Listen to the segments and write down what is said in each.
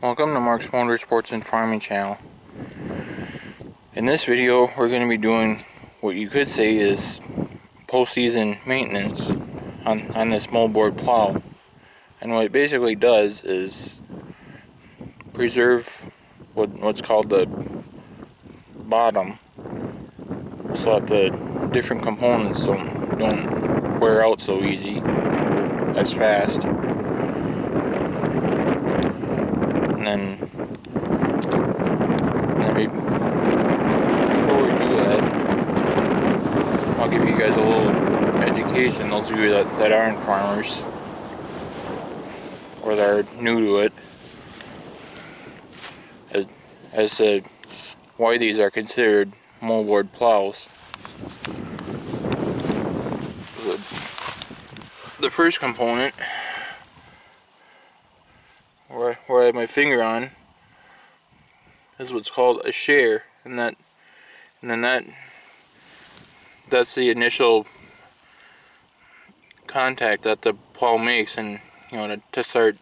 Welcome to Mark's Motorsports and Farming channel. In this video, we're going to be doing what you could say is post-season maintenance on this moldboard plow. And what it basically does is preserve what's called the bottom, so that the different components don't wear out so easy, as fast. And then before we do that, I'll give you guys a little education, those of you that aren't farmers or that are new to it, as to why these are considered moldboard plows. The first component, where I have my finger on, is what's called a share, and that's the initial contact that the plow makes, and to start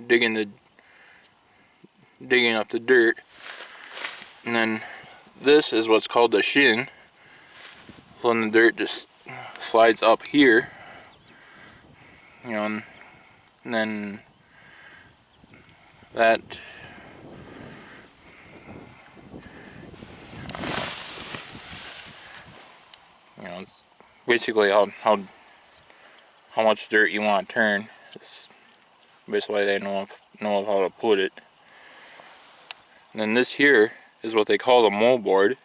digging up the dirt. And then this is what's called the shin. So then the dirt just slides up here, and then that it's basically how much dirt you want to turn. It's basically they know how to put it. And then this here is what they call the moldboard.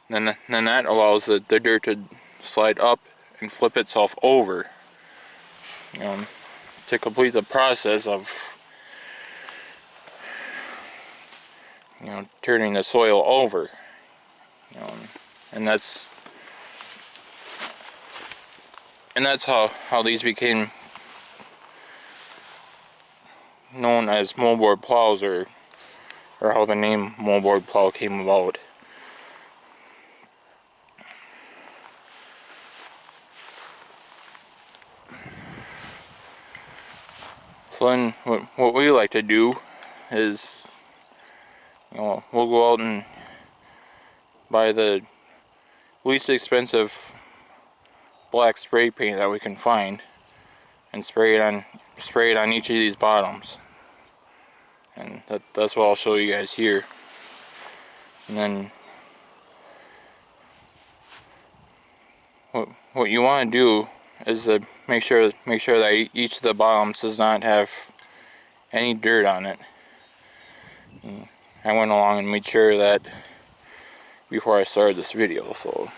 Then that allows the dirt to slide up and flip itself over, to complete the process of turning the soil over. And that's how these became known as moldboard plows, or how the name moldboard plow came about. So then what we like to do is, we'll go out and buy the least expensive black spray paint that we can find, and spray it on each of these bottoms. And that's what I'll show you guys here. And then what you want to do is to make sure that each of the bottoms does not have any dirt on it. And I went along and made sure that before I started this video, so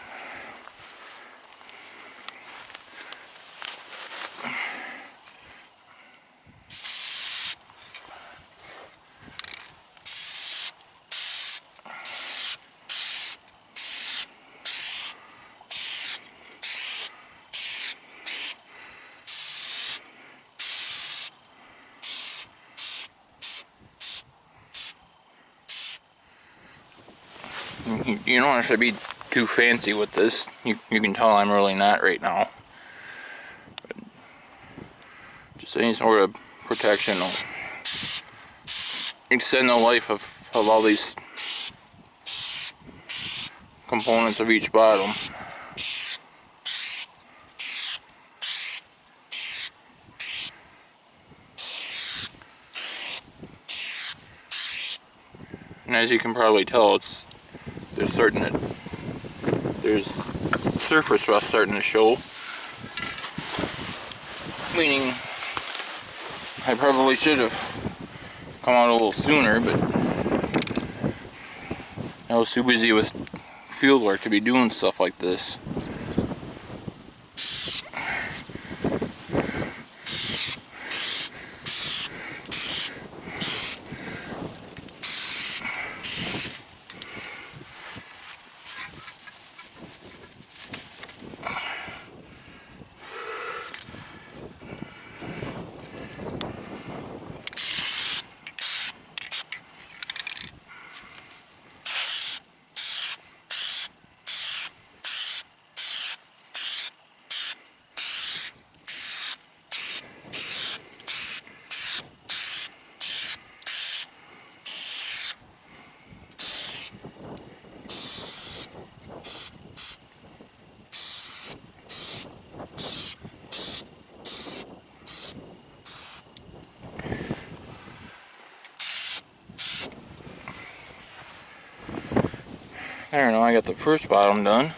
you don't have to be too fancy with this. You can tell I'm really not right now. But just any sort of protection will extend the life of all these components of each bottom. And as you can probably tell, there's surface rust starting to show, meaning I probably should have come out a little sooner, but I was too busy with field work to be doing stuff like this. There we go, I got the first bottom done.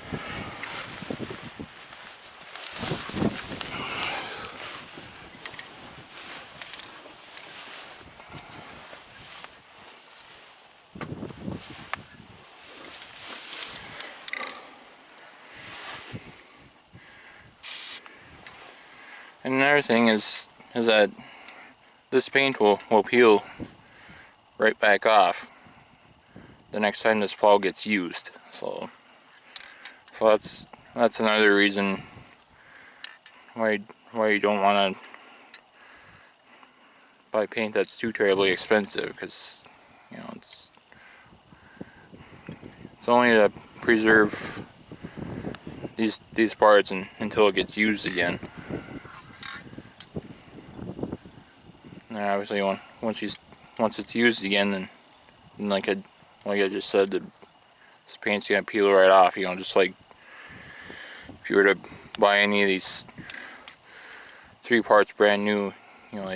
And another thing is that this paint will peel right back off the next time this plow gets used. So that's another reason why you don't want to buy paint that's too terribly expensive, because you know it's only to preserve these parts until it gets used again. And obviously once it's used again, then like I just said, this paint's gonna peel right off. You know, just like if you were to buy any of these 3 parts brand new, you know,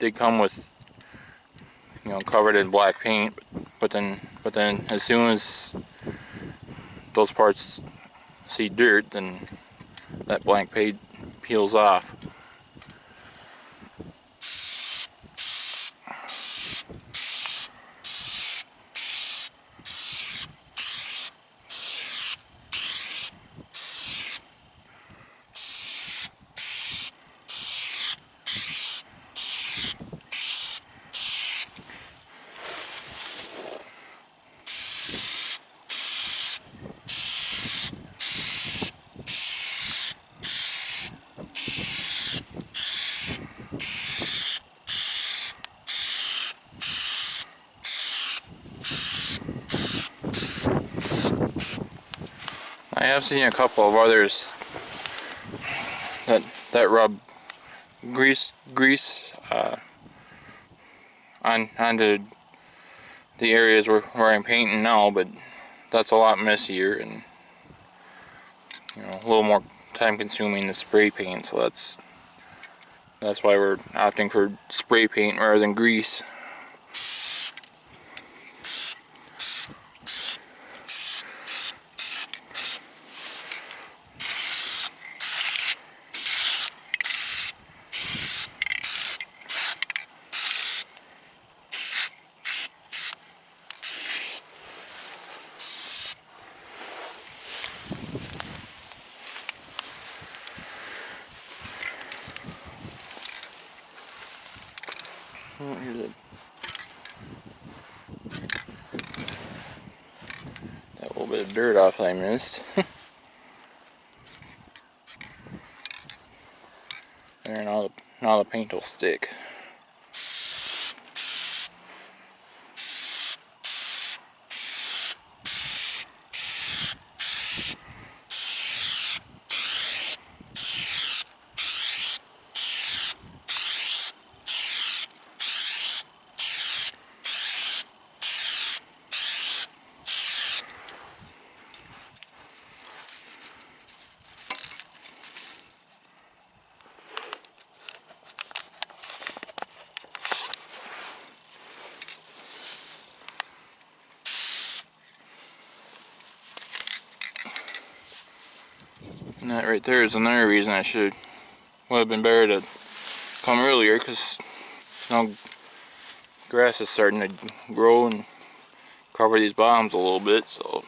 they come with, you know, covered in black paint, but then as soon as those parts see dirt, then that black paint peels off. I have seen a couple of others that rub grease onto the areas where I'm painting now, but that's a lot messier and, you know, a little more time consuming to spray paint. So that's why we're opting for spray paint rather than grease. Oh, here's that little bit of dirt off I missed. There, now the paint will stick. And that right there is another reason would have been better to come earlier, because now grass is starting to grow and cover these bottoms a little bit. So of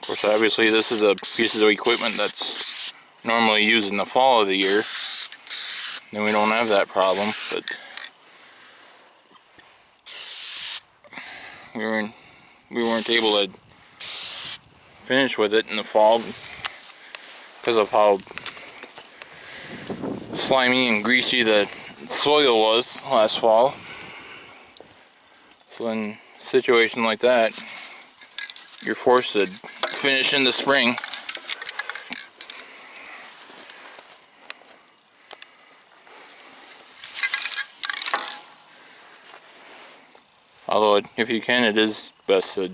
course, obviously this is a piece of equipment that's normally used in the fall of the year, then we don't have that problem. But we weren't able to finish with it in the fall because of how slimy and greasy the soil was last fall. So in a situation like that, you're forced to finish in the spring. Although, if you can, it is best to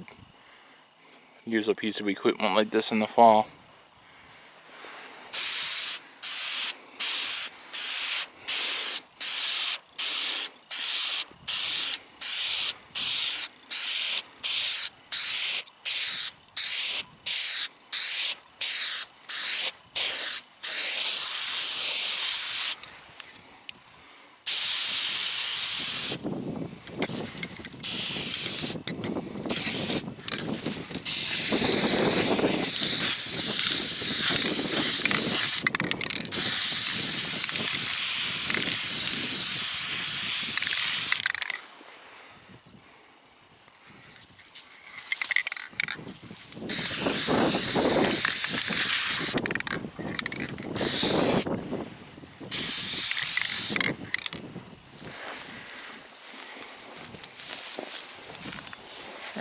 use a piece of equipment like this in the fall.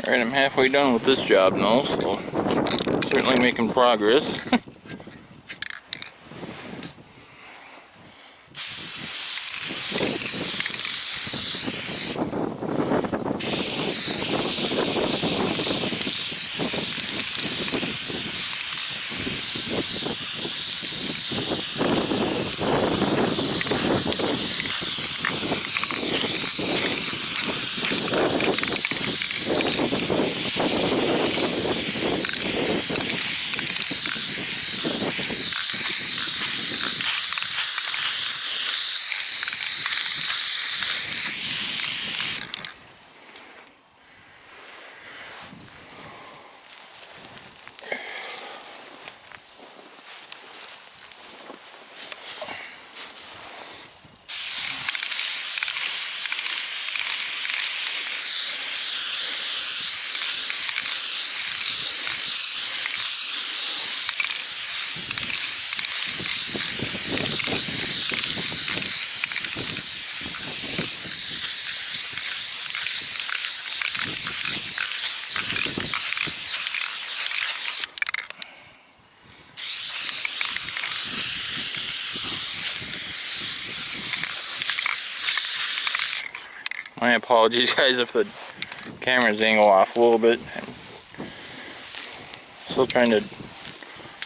Alright, I'm halfway done with this job now, so certainly making progress. My apologies, guys, if the camera's angle off a little bit. I'm still trying to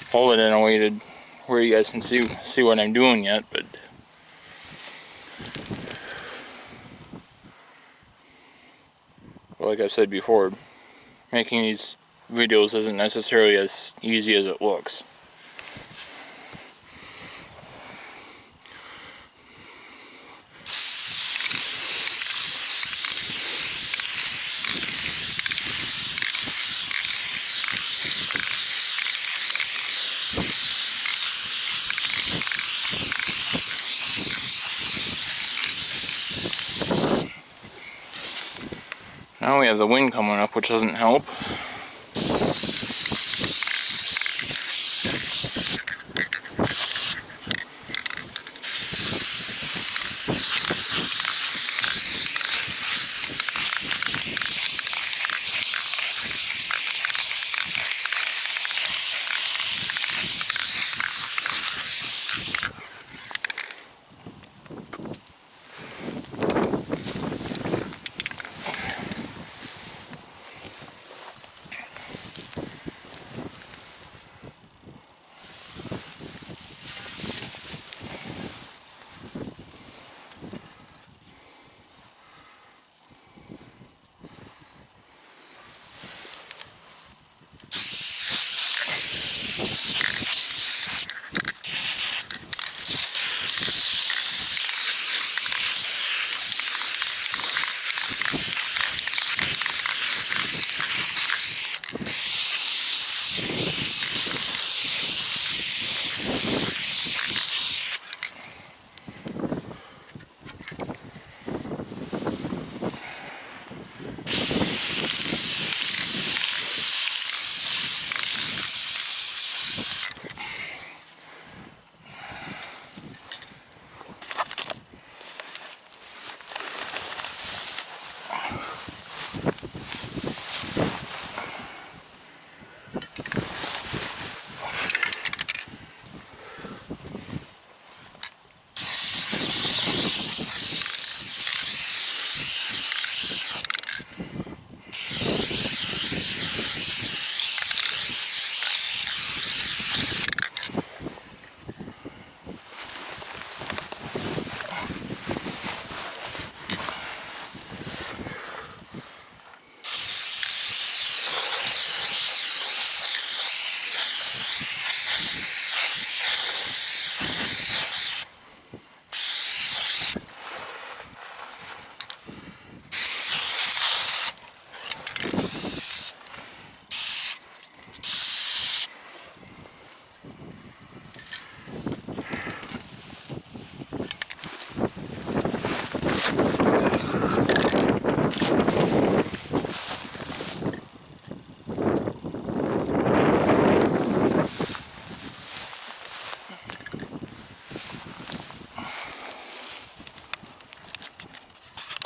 hold it in a way to where you guys can see what I'm doing yet, but like I said before, making these videos isn't necessarily as easy as it looks. Now we have the wind coming up, which doesn't help.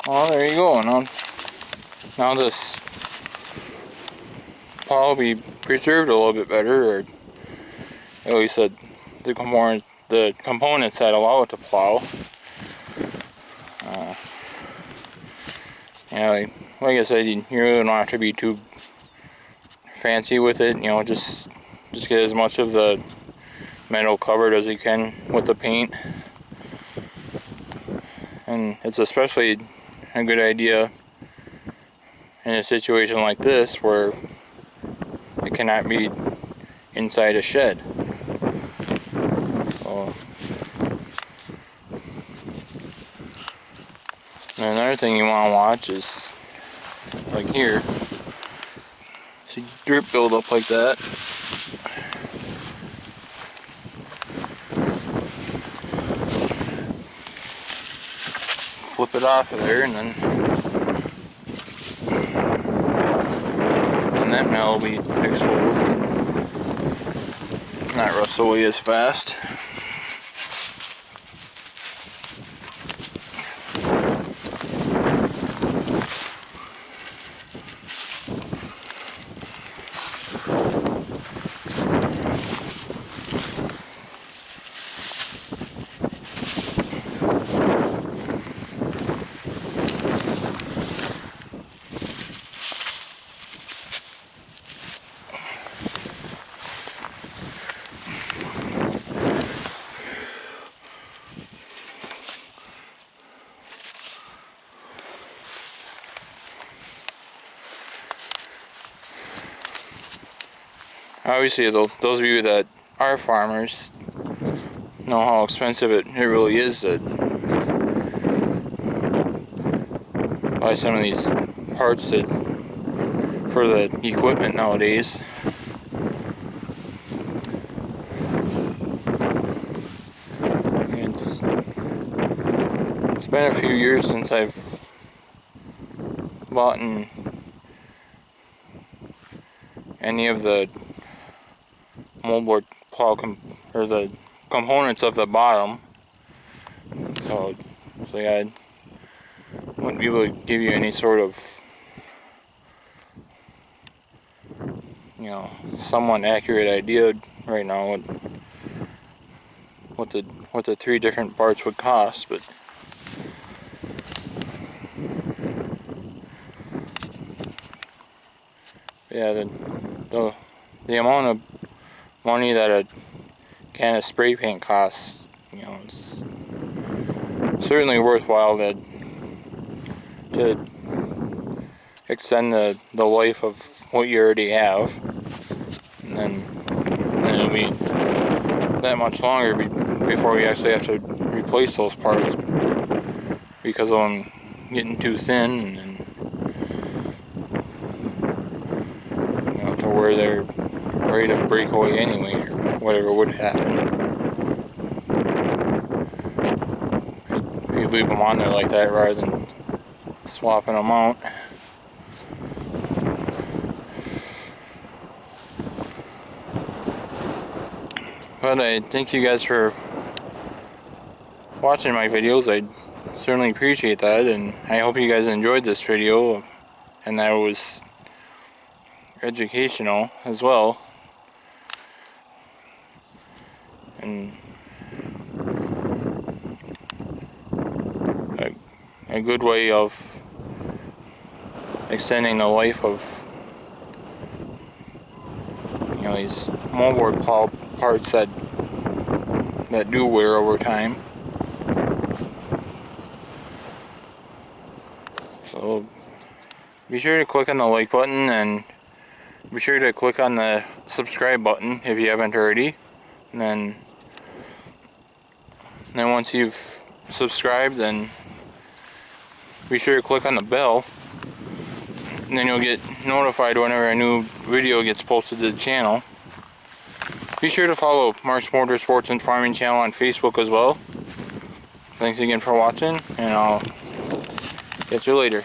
Well, there you go. Now this plow be preserved a little bit better, or at least the components that allow it to plow. You know, like I said, you really don't have to be too fancy with it. You know, just get as much of the metal covered as you can with the paint. And it's especially a good idea in a situation like this where it cannot be inside a shed. So, and another thing you want to watch is like here. See drip build up like that. Flip it off of there, and that metal will be exposed and not rust away as fast. Obviously, those of you that are farmers know how expensive it really is to buy some of these parts for the equipment nowadays. It's been a few years since I've bought any of the moldboard plow or the components of the bottom, so yeah, I wouldn't be able to give you any sort of, you know, somewhat accurate idea right now what the three different parts would cost, but yeah, the amount of money that a can of spray paint costs, you know, it's certainly worthwhile to extend the life of what you already have, and then it'll be that much longer before we actually have to replace those parts because of them getting too thin and you know, to where they're ready to break away anyway, or whatever would happen if you leave them on there like that rather than swapping them out. But I thank you guys for watching my videos. I certainly appreciate that, and I hope you guys enjoyed this video and that it was educational as well, and a good way of extending the life of, you know, these moldboard plow parts that do wear over time. So be sure to click on the like button, and be sure to click on the subscribe button if you haven't already. And then once you've subscribed, then be sure to click on the bell, and then you'll get notified whenever a new video gets posted to the channel. Be sure to follow Mark's Motorsports and Farming channel on Facebook as well. Thanks again for watching, and I'll catch you later.